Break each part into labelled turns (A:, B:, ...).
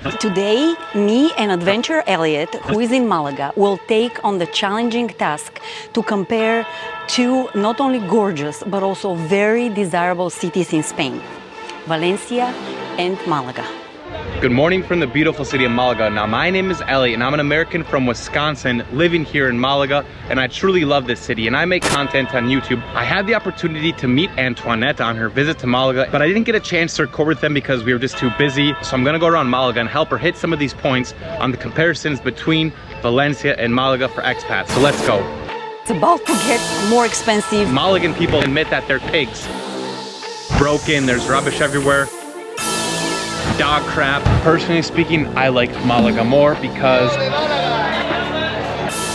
A: Today, me and Adventure Elliott, who is in Malaga, will take on the challenging task to compare two not only gorgeous but also very desirable cities in Spain, Valencia and Malaga.
B: Good morning from the beautiful city of Malaga. Now, my name is Elliot and I'm an American from Wisconsin living here in Malaga, and I truly love this city and I make content on YouTube. I had the opportunity to meet Antoanetta on her visit to Malaga, but I didn't get a chance to record with them because we were just too busy. So I'm gonna go around Malaga and help her hit some of these points on the comparisons between Valencia and Malaga for expats. So let's go.
A: It's about to get more expensive.
B: Malagan people admit that they're pigs. Broken, there's rubbish everywhere. Dog crap. Personally speaking, I like Malaga more because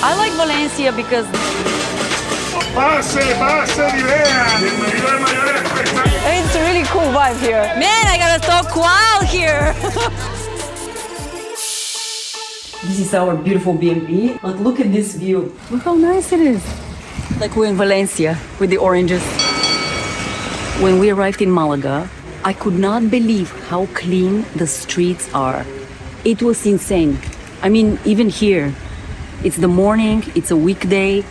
A: I like Valencia because it's a really cool vibe here. Man, I gotta talk wild here. This is our beautiful B&B, but look at this view. Look how nice it is. Like we're in Valencia with the oranges. When we arrived in Malaga, I could not believe how clean the streets are. It was insane. I mean, even here, it's the morning, it's a weekday.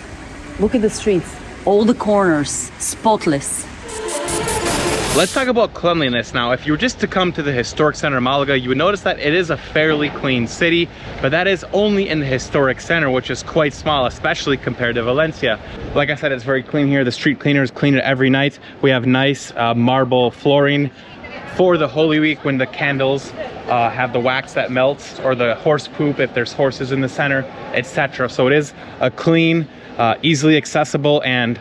A: Look at the streets, all the corners, spotless.
B: Let's talk about cleanliness now. If you were just to come to the historic center of Malaga, you would notice that it is a fairly clean city, but that is only in the historic center, which is quite small, especially compared to Valencia. Like I said, it's very clean here. The street cleaners clean it every night. We have nice marble flooring for the Holy Week when the candles have the wax that melts, or the horse poop if there's horses in the center, etc. So it is a clean, easily accessible, and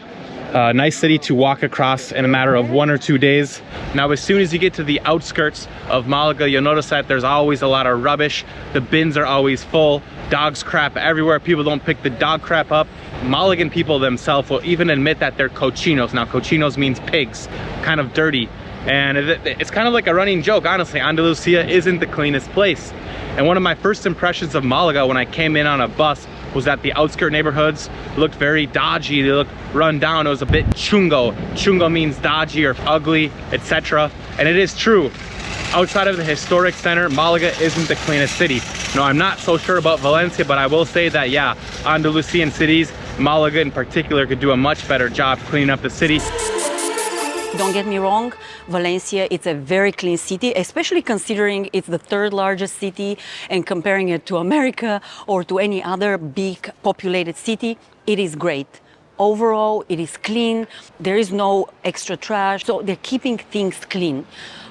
B: nice city to walk across in a matter of 1 or 2 days. Now, as soon as you get to the outskirts of Malaga, you'll notice that there's always a lot of rubbish. The bins are always full. Dogs crap everywhere. People don't pick the dog crap up. Malagan people themselves will even admit that they're cochinos. Now, cochinos means pigs, kind of dirty. And it's kind of like a running joke, honestly. Andalusia isn't the cleanest place. And one of my first impressions of Malaga when I came in on a bus was that the outskirt neighborhoods looked very dodgy. They looked run down. It was a bit chungo. Chungo means dodgy or ugly, etc. And it is true. Outside of the historic center, Malaga isn't the cleanest city. No, I'm not so sure about Valencia, but I will say that, yeah, Andalusian cities, Malaga in particular, could do a much better job cleaning up the city.
A: Don't get me wrong, Valencia, it's a very clean city, especially considering it's the third largest city, and comparing it to America or to any other big populated city, it is great. Overall, it is clean, there is no extra trash, so they're keeping things clean.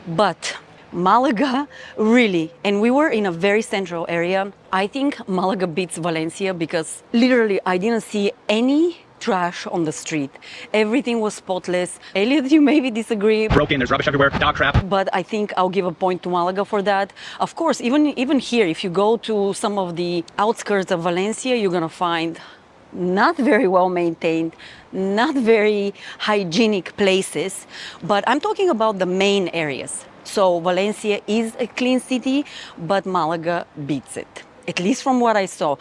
A: But Malaga, really, and we were in a very central area, I think Malaga beats Valencia because literally I didn't see any trash on the street. Everything was spotless. Elliot, you maybe disagree.
B: Broken, there's rubbish everywhere, dog crap.
A: But I think I'll give a point to Malaga for that. Of course, even here, if you go to some of the outskirts of Valencia, you're gonna find not very well maintained, not very hygienic places. But I'm talking about the main areas. So Valencia is a clean city, but Malaga beats it, at least from what I saw.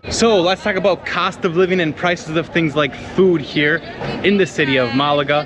B: So let's talk about cost of living and prices of things like food here in the city of Malaga.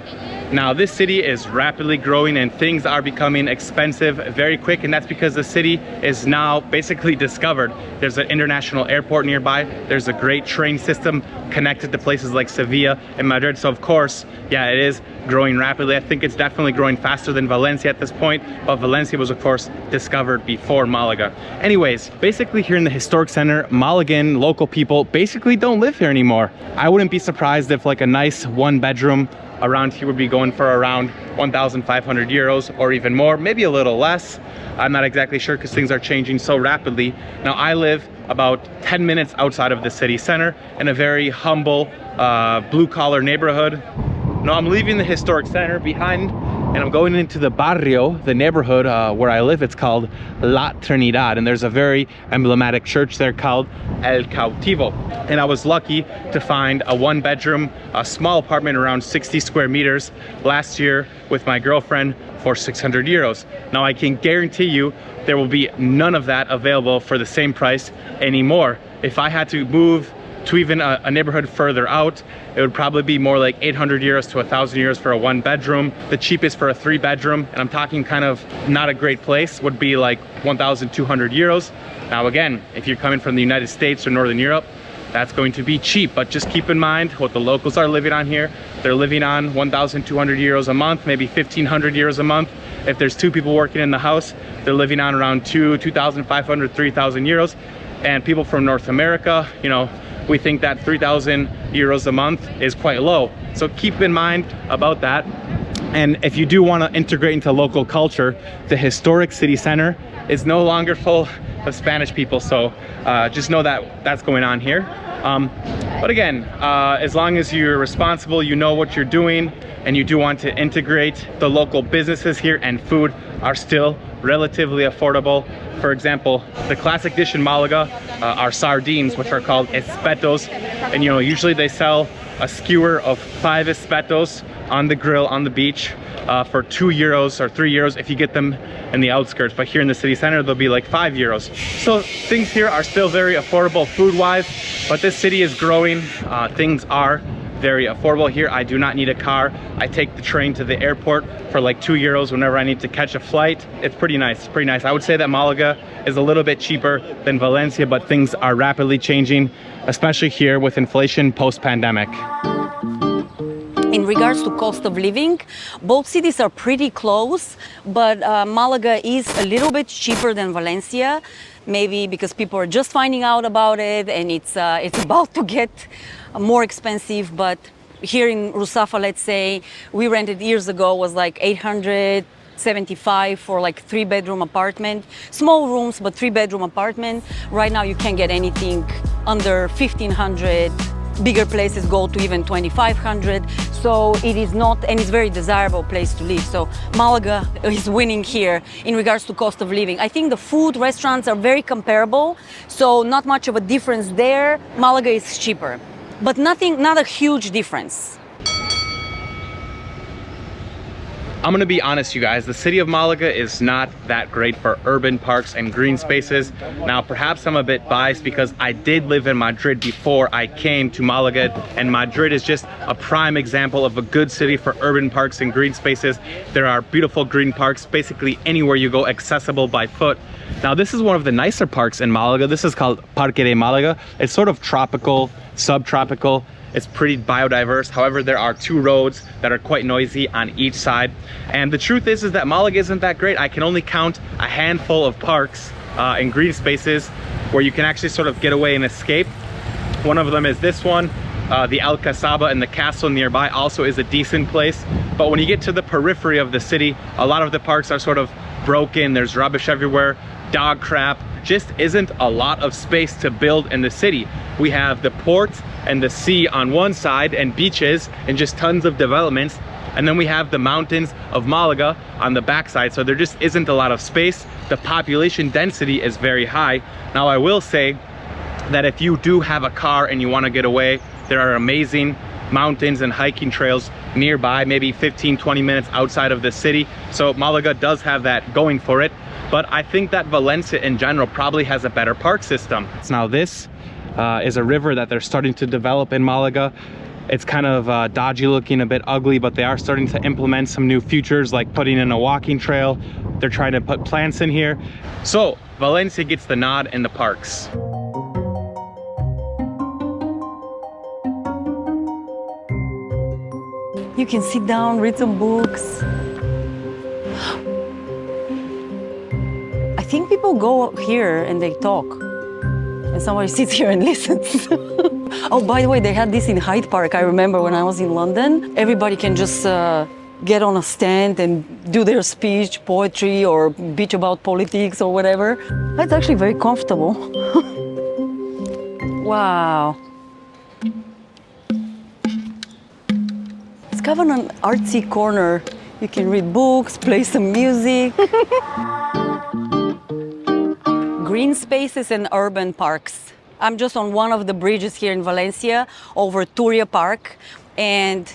B: Now, this city is rapidly growing and things are becoming expensive very quick, and that's because the city is now basically discovered. There's an international airport nearby. There's a great train system connected to places like Sevilla and Madrid. So of course, yeah, it is growing rapidly. I think it's definitely growing faster than Valencia at this point, but Valencia was of course discovered before Malaga. Anyways, basically here in the historic center, Malagan local people basically don't live here anymore. I wouldn't be surprised if like a nice 1-bedroom around here would be going for around 1,500 euros or even more, maybe a little less. I'm not exactly sure because things are changing so rapidly. Now, I live about 10 minutes outside of the city center in a very humble blue-collar neighborhood. Now, I'm leaving the historic center behind and I'm going into the barrio, the neighborhood where I live. It's called La Trinidad, and there's a very emblematic church there called El Cautivo. And I was lucky to find a 1-bedroom, a small apartment around 60 square meters last year with my girlfriend for 600 euros. Now, I can guarantee you there will be none of that available for the same price anymore. If I had to move to even a neighborhood further out, it would probably be more like 800 euros to 1,000 euros for a 1-bedroom. The cheapest for a 3-bedroom, and I'm talking kind of not a great place, would be like 1,200 euros. Now again, if you're coming from the United States or Northern Europe, that's going to be cheap, but just keep in mind what the locals are living on here. They're living on 1,200 euros a month, maybe 1,500 euros a month. If there's 2 people working in the house, they're living on around 2,500, 3,000 euros. And people from North America, you know, we think that 3,000 euros a month is quite low. So keep in mind about that. And if you do want to integrate into local culture, the historic city center is no longer full of Spanish people. So just know that that's going on here. But again, as long as you're responsible, you know what you're doing, and you do want to integrate, the local businesses here and food are still relatively affordable. For example, the classic dish in Malaga are sardines, which are called espetos. And you know, usually they sell a skewer of 5 espetos on the grill on the beach for 2 euros or 3 euros if you get them in the outskirts. But here in the city center, they'll be like 5 euros. So things here are still very affordable food-wise, but this city is growing. Things are very affordable here. I do not need a car. I take the train to the airport for like 2 euros whenever I need to catch a flight. It's pretty nice, pretty nice. I would say that Malaga is a little bit cheaper than Valencia, but things are rapidly changing, especially here with inflation post-pandemic.
A: In regards to cost of living, both cities are pretty close, but Malaga is a little bit cheaper than Valencia, maybe because people are just finding out about it and it's about to get more expensive. But here in Rusafa, let's say, we rented years ago was like 875 for like 3-bedroom apartment, small rooms, but 3-bedroom apartment. Right now you can't get anything under 1,500. Bigger places go to even 2,500. So it is not, and it's a very desirable place to live. So Malaga is winning here in regards to cost of living. I think the food restaurants are very comparable, so not much of a difference there. Malaga is cheaper, but not a huge difference.
B: I'm gonna be honest, you guys, the city of Malaga is not that great for urban parks and green spaces. Now, perhaps I'm a bit biased because I did live in Madrid before I came to Malaga, and Madrid is just a prime example of a good city for urban parks and green spaces. There are beautiful green parks basically anywhere you go, accessible by foot. Now, this is one of the nicer parks in Malaga. This is called Parque de Málaga. It's sort of tropical, subtropical. It's pretty biodiverse. However, there are 2 roads that are quite noisy on each side. And the truth is that Malaga isn't that great. I can only count a handful of parks and green spaces where you can actually sort of get away and escape. One of them is this one. The Alcazaba and the castle nearby also is a decent place. But when you get to the periphery of the city, a lot of the parks are sort of broken. There's rubbish everywhere, dog crap. Just isn't a lot of space to build in the city. We have the port and the sea on one side and beaches and just tons of developments. And then we have the mountains of Malaga on the backside. So there just isn't a lot of space. The population density is very high. Now, I will say that if you do have a car and you want to get away, there are amazing mountains and hiking trails nearby, maybe 15-20 minutes outside of the city. So Malaga does have that going for it. But I think that Valencia in general probably has a better park system. Now this is a river that they're starting to develop in Malaga. It's kind of dodgy looking, a bit ugly, but they are starting to implement some new features like putting in a walking trail. They're trying to put plants in here. So Valencia gets the nod in the parks.
A: You can sit down, read some books. I think people go here and they talk, and somebody sits here and listens. Oh, by the way, they had this in Hyde Park. I remember when I was in London. Everybody can just get on a stand and do their speech, poetry, or bitch about politics or whatever. That's actually very comfortable. Wow. It's kind of an artsy corner. You can read books, play some music. Green spaces and urban parks. I'm just on one of the bridges here in Valencia over Turia Park, and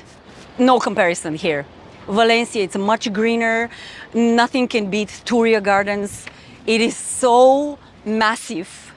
A: no comparison here. Valencia, it's much greener. Nothing can beat Turia Gardens. It is so massive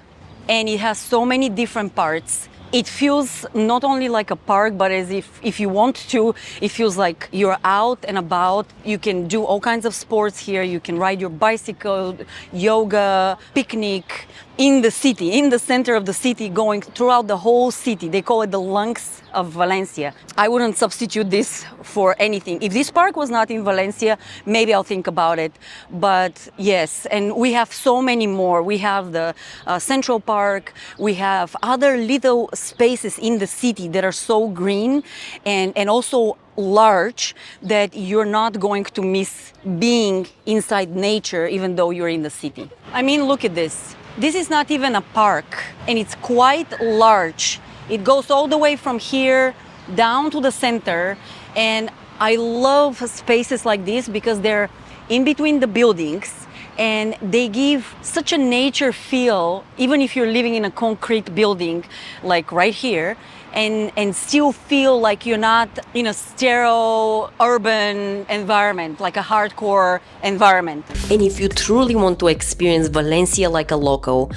A: and it has so many different parts. It feels not only like a park, but as if you want to, it feels like you're out and about. You can do all kinds of sports here. You can ride your bicycle, yoga, picnic in the city, in the center of the city, going throughout the whole city. They call it the lungs of Valencia. I wouldn't substitute this for anything. If this park was not in Valencia, maybe I'll think about it. But yes, and we have so many more. We have the Central Park. We have other little spaces in the city that are so green and also large that you're not going to miss being inside nature even though you're in the city. I mean, look at this. This is not even a park, and it's quite large. It goes all the way from here down to the center, and I love spaces like this because they're in between the buildings and they give such a nature feel, even if you're living in a concrete building like right here, and still feel like you're not in a sterile urban environment, like a hardcore environment. And if you truly want to experience Valencia like a local,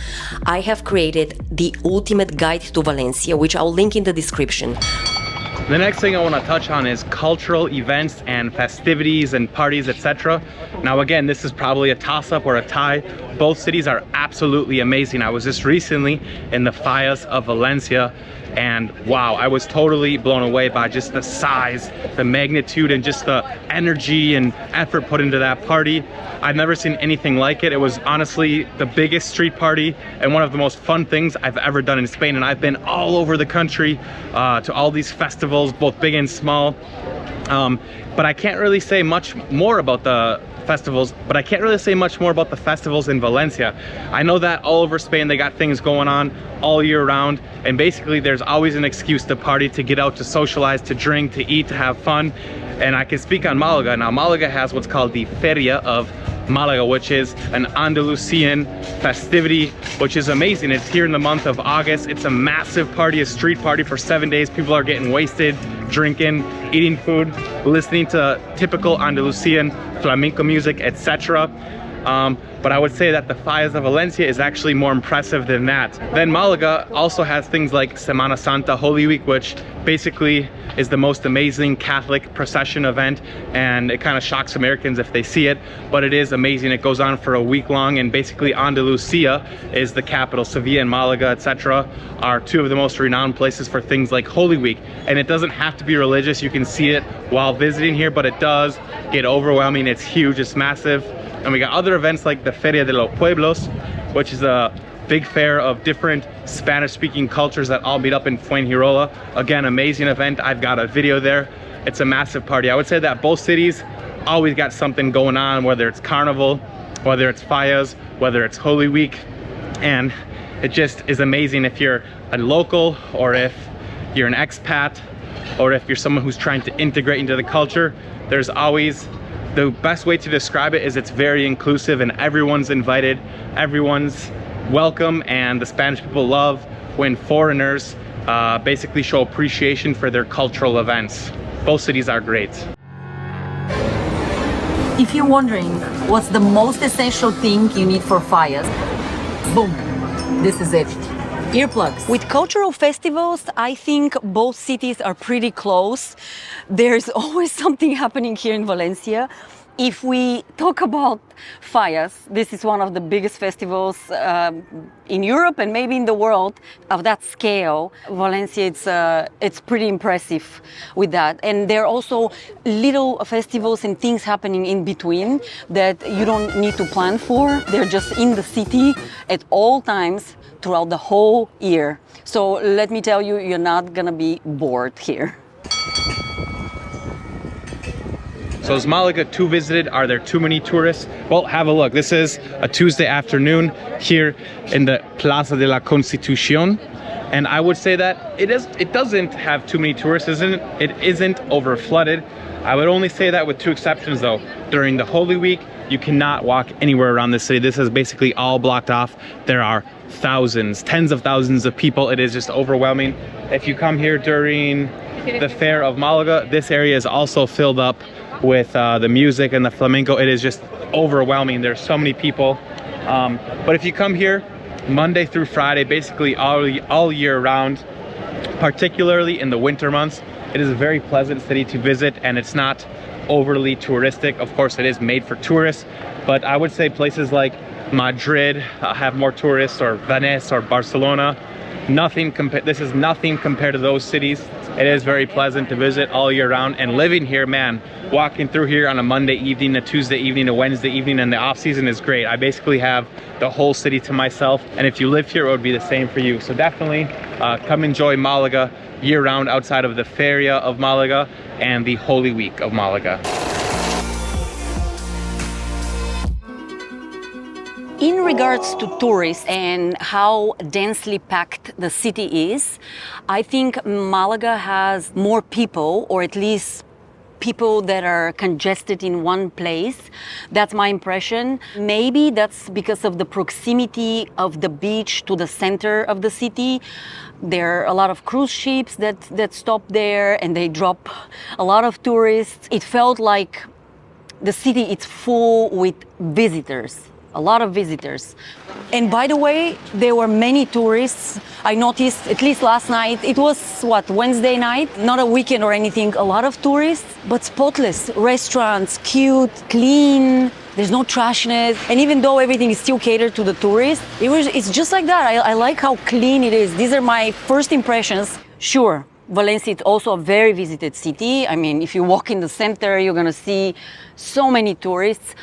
A: I have created the ultimate guide to Valencia, which I'll link in the description.
B: The next thing I want to touch on is cultural events and festivities and parties, etc. Now again, this is probably a toss-up or a tie. Both cities are absolutely amazing. I was just recently in the Fallas of Valencia, and wow, I was totally blown away by just the size, the magnitude, and just the energy and effort put into that party. I've never seen anything like it. It was honestly the biggest street party and one of the most fun things I've ever done in Spain. And I've been all over the country to all these festivals, both big and small. But I can't really say much more about the festivals, but I can't really say much more about the festivals in Valencia. I know that all over Spain they got things going on all year round, and basically there's always an excuse to party, to get out, to socialize, to drink, to eat, to have fun. And I can speak on Malaga. Now Malaga has what's called the Feria of Malaga, which is an Andalusian festivity, which is amazing. It's here in the month of August. It's a massive party, a street party for 7 days. People are getting wasted, drinking, eating food, listening to typical Andalusian flamenco music, etc. But I would say that the Fallas of Valencia is actually more impressive than that. Then Malaga also has things like Semana Santa, Holy Week, which basically is the most amazing Catholic procession event, and it kind of shocks Americans if they see it, but it is amazing. It goes on for a week long, and basically Andalusia is the capital. Sevilla and Malaga, etc. are two of the most renowned places for things like Holy Week. And it doesn't have to be religious. You can see it while visiting here, but it does get overwhelming. It's huge, it's massive. And we got other events like the Feria de los Pueblos, which is a big fair of different Spanish-speaking cultures that all meet up in Fuengirola. Again, amazing event. I've got a video there. It's a massive party. I would say that both cities always got something going on, whether it's Carnival, whether it's Fallas, whether it's Holy Week. And it just is amazing if you're a local, or if you're an expat, or if you're someone who's trying to integrate into the culture. There's always, the best way to describe it is it's very inclusive, and everyone's invited, everyone's welcome, and the Spanish people love when foreigners basically show appreciation for their cultural events. Both cities are great.
A: If you're wondering what's the most essential thing you need for Fallas, boom, this is it. Earplugs. With cultural festivals, I think both cities are pretty close. There's always something happening here in Valencia. If we talk about Fallas, this is one of the biggest festivals in Europe and maybe in the world of that scale. Valencia, it's pretty impressive with that. And there are also little festivals and things happening in between that you don't need to plan for. They're just in the city at all times throughout the whole year. So let me tell you, you're not gonna be bored here.
B: So is Malaga too visited? Are there too many tourists? Well, have a look. This is a Tuesday afternoon here in the Plaza de la Constitución. And I would say that it doesn't have too many tourists, it isn't over flooded. I would only say that with two exceptions though. During the Holy Week, you cannot walk anywhere around the city. This is basically all blocked off. There are thousands, tens of thousands of people. It is just overwhelming. If you come here during the Fair of Malaga, this area is also filled up with the music and the flamenco. It is just overwhelming. There's so many people. But if you come here Monday through Friday, basically all year round, particularly in the winter months. It is a very pleasant city to visit, and it's not overly touristic. Of course, it is made for tourists, but I would say places like Madrid have more tourists, or Venice or Barcelona. This is nothing compared to those cities. It is very pleasant to visit all year round, and living here, man, walking through here on a Monday evening, a Tuesday evening, a Wednesday evening, and the off season is great. I basically have the whole city to myself, and if you live here, it would be the same for you. So definitely come enjoy Malaga year round outside of the Feria of Malaga and the Holy Week of Malaga.
A: In regards to tourists and how densely packed the city is, I think Malaga has more people, or at least people that are congested in one place. That's my impression. Maybe that's because of the proximity of the beach to the center of the city. There are a lot of cruise ships that stop there, and they drop a lot of tourists. It felt like the city is full with visitors. A lot of visitors. And by the way, there were many tourists. I noticed, at least last night, it was what, Wednesday night? Not a weekend or anything. A lot of tourists, but spotless. Restaurants, cute, clean. There's no trashness. And even though everything is still catered to the tourists, it's just like that. I like how clean it is. These are my first impressions. Sure, Valencia is also a very visited city. I mean, if you walk in the center, you're gonna see so many tourists.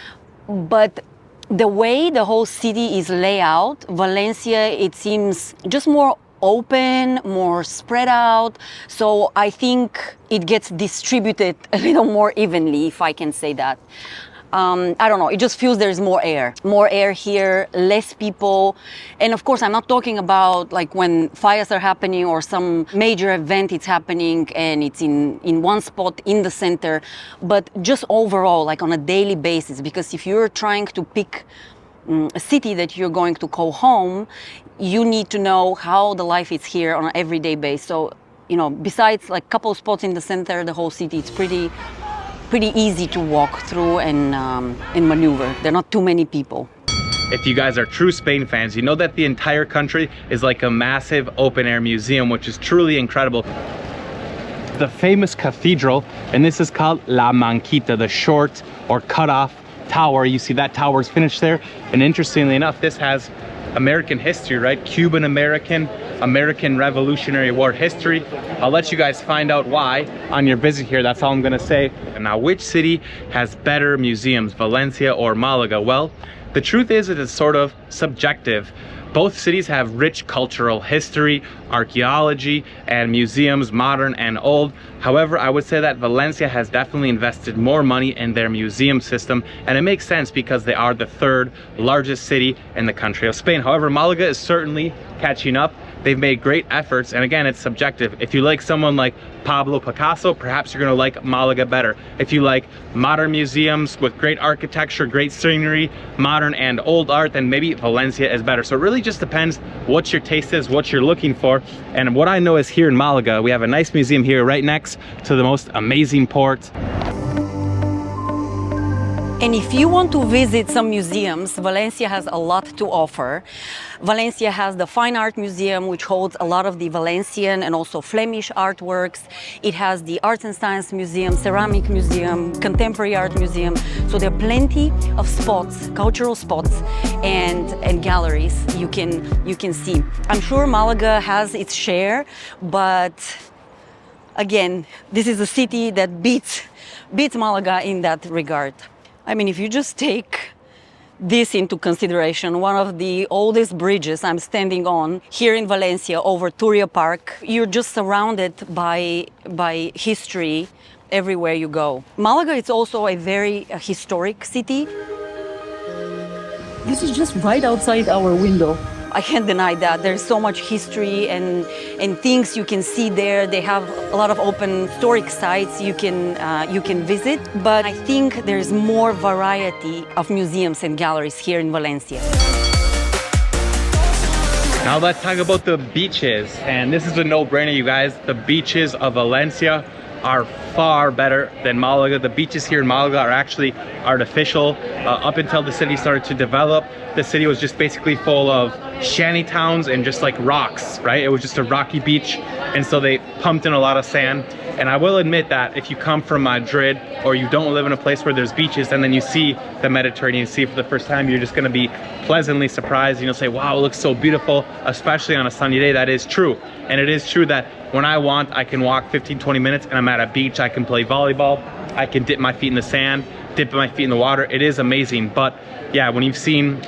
A: But the way the whole city is laid out, Valencia, it seems just more open, more spread out. So I think it gets distributed a little more evenly, if I can say that. I don't know, it just feels there's more air here, less people. And of course, I'm not talking about like when fires are happening or some major event is happening and it's in one spot in the center, but just overall, like on a daily basis, because if you're trying to pick a city that you're going to call home, you need to know how the life is here on an everyday basis. So, you know, besides like a couple of spots in the center, the whole city, it's pretty easy to walk through and maneuver. There are not too many people.
B: If you guys are true Spain fans, you know that the entire country is like a massive open-air museum, which is truly incredible. The famous cathedral, and this is called La Manquita, the short or cut-off tower. You see that tower is finished there. And interestingly enough, this has American history, right? Cuban American Revolutionary War history. I'll let you guys find out why on your visit here. That's all I'm gonna say. And now, which city has better museums, Valencia or Malaga? Well, the truth is it is sort of subjective. Both cities have rich cultural history, archaeology, and museums, modern and old. However, I would say that Valencia has definitely invested more money in their museum system, and it makes sense because they are the third largest city in the country of Spain. However, Malaga is certainly catching up. They've made great efforts, and again, it's subjective. If you like someone like Pablo Picasso, perhaps you're gonna like Malaga better. If you like modern museums with great architecture, great scenery, modern and old art, then maybe Valencia is better. So it really just depends what your taste is, what you're looking for. And what I know is here in Malaga, we have a nice museum here right next to the most amazing port.
A: And if you want to visit some museums, Valencia has a lot to offer. Valencia has the Fine Art Museum, which holds a lot of the Valencian and also Flemish artworks. It has the Arts and Science Museum, Ceramic Museum, Contemporary Art Museum. So there are plenty of spots, cultural spots and galleries you can see. I'm sure Malaga has its share, but again, this is a city that beats Malaga in that regard. I mean, if you just take this into consideration, one of the oldest bridges I'm standing on here in Valencia over Turia Park, you're just surrounded by history everywhere you go. Malaga is also a very historic city. This is just right outside our window. I can't deny that. There's so much history and things you can see there. They have a lot of open historic sites you can visit, but I think there's more variety of museums and galleries here in Valencia.
B: Now let's talk about the beaches, and this is a no-brainer, you guys. The beaches of Valencia are far better than Malaga. The beaches here in Malaga are actually artificial. Up until the city started to develop, the city was just basically full of shanty towns and just like rocks, right? It was just a rocky beach, and so they pumped in a lot of sand. And I will admit that if you come from Madrid or you don't live in a place where there's beaches and then you see the Mediterranean Sea for the first time, you're just gonna be pleasantly surprised, and you'll say, wow, it looks so beautiful, especially on a sunny day. That is true. And it is true that when I want, I can walk 15-20 minutes and I'm at a beach. I can play volleyball, I can dip my feet in the sand, dip my feet in the water. It is amazing. But yeah, when you've seen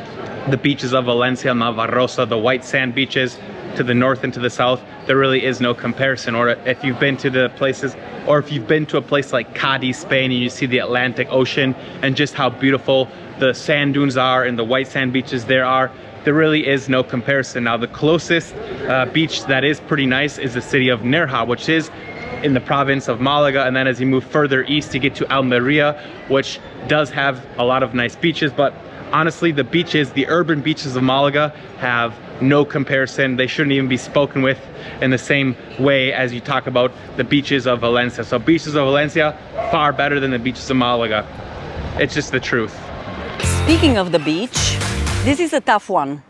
B: the beaches of Valencia, Malvarrosa, the white sand beaches to the north and to the south, there really is no comparison. Or if you've been to the places, or if you've been to a place like Cadiz, Spain, and you see the Atlantic Ocean and just how beautiful the sand dunes are and the white sand beaches there are, there really is no comparison. Now, the closest beach that is pretty nice is the city of Nerja, which is in the province of Malaga. And then as you move further east, you get to Almeria, which does have a lot of nice beaches. But honestly, the beaches, the urban beaches of Malaga have no comparison. They shouldn't even be spoken with in the same way as you talk about the beaches of Valencia. So beaches of Valencia, far better than the beaches of Malaga. It's just the truth.
A: Speaking of the beach, this is a tough one.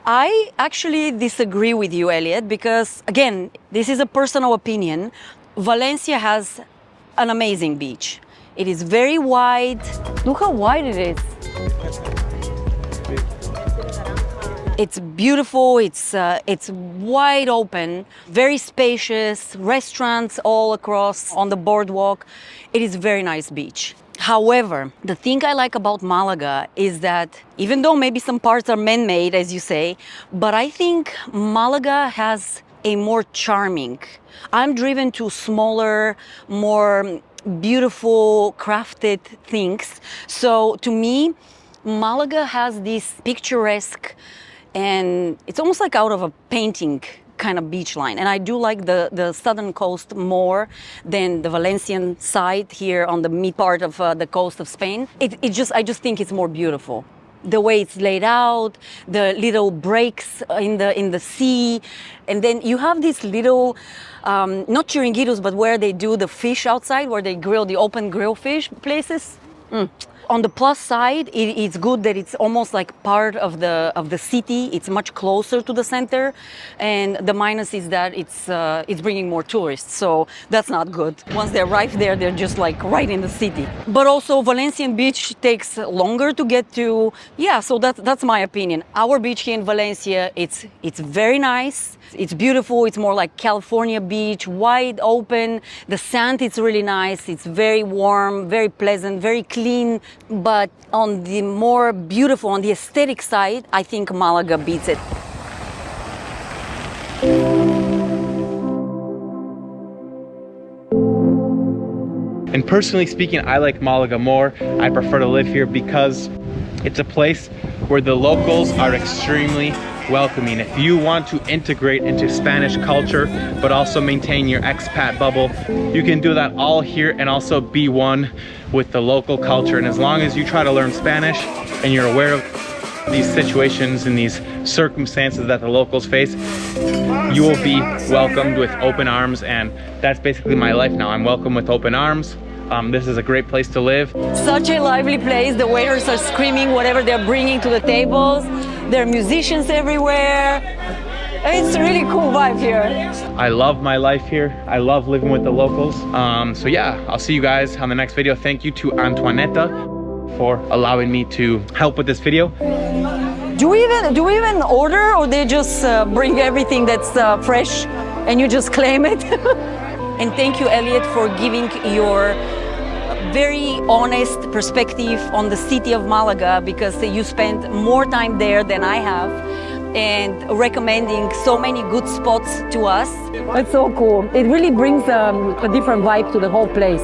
A: I actually disagree with you, Elliot, because again, this is a personal opinion. Valencia has an amazing beach. It is very wide. Look how wide it is. It's beautiful, it's wide open, very spacious, restaurants all across on the boardwalk. It is a very nice beach. However, the thing I like about Malaga is that even though maybe some parts are man-made, as you say, but I think Malaga has a more charming. I'm driven to smaller, more beautiful, crafted things. So to me, Malaga has this picturesque, and it's almost like out of a painting kind of beach line. And I do like the southern coast more than the Valencian side here on the mid part of the coast of Spain. I just think it's more beautiful. The way it's laid out, the little breaks in the sea, and then you have these little, not chiringuitos, but where they do the fish outside, where they grill the open grill fish places. On the plus side, it's good that it's almost like part of the city. It's much closer to the center, and the minus is that it's bringing more tourists. So that's not good. Once they arrive there, they're just like right in the city. But also, Valencian beach takes longer to get to. Yeah, so that's my opinion. Our beach here in Valencia, it's very nice. It's beautiful. It's more like California beach, wide open. The sand is really nice. It's very warm, very pleasant, very clean. But on the more beautiful, on the aesthetic side, I think Malaga beats it.
B: And personally speaking, I like Malaga more. I prefer to live here because it's a place where the locals are extremely welcoming. If you want to integrate into Spanish culture, but also maintain your expat bubble, you can do that all here and also be one with the local culture. And as long as you try to learn Spanish and you're aware of these situations and these circumstances that the locals face, you will be welcomed with open arms. And that's basically my life now. I'm welcome with open arms. This is a great place to live.
A: Such a lively place. The waiters are screaming whatever they're bringing to the tables. There are musicians everywhere. It's a really cool vibe here.
B: I love my life here. I love living with the locals. So yeah, I'll see you guys on the next video. Thank you to Antoanetta for allowing me to help with this video.
A: Do we even order, or they just bring everything that's fresh and you just claim it? And thank you, Elliot, for giving your very honest perspective on the city of Malaga, because you spent more time there than I have, and recommending so many good spots to us. It's so cool. It really brings a different vibe to the whole place.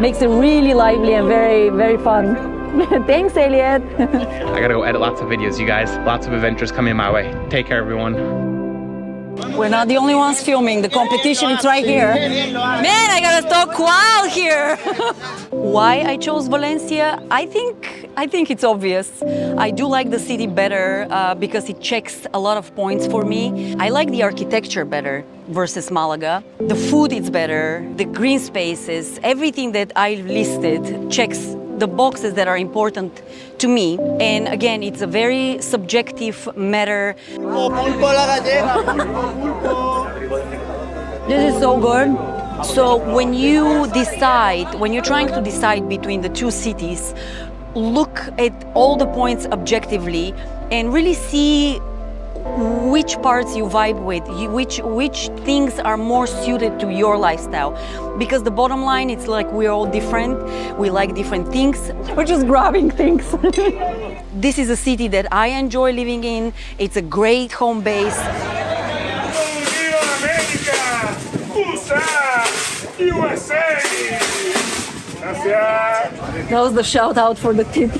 A: Makes it really lively and very, very fun. Thanks, Elliot.
B: I gotta go edit lots of videos, you guys. Lots of adventures coming my way. Take care, everyone.
A: We're not the only ones filming. The competition is right here. Man, I gotta talk wild here. Why I chose Valencia? I think it's obvious. I do like the city better because it checks a lot of points for me. I like the architecture better versus Malaga. The food is better, the green spaces, everything that I listed checks the boxes that are important to me. And again, it's a very subjective matter. This is so good. So when you're trying to decide between the two cities, look at all the points objectively and really see which parts you vibe with, which things are more suited to your lifestyle. Because the bottom line, it's like we're all different, we like different things, we're just grabbing things. This is a city that I enjoy living in, it's a great home base. USA! That was the shout out for the tip.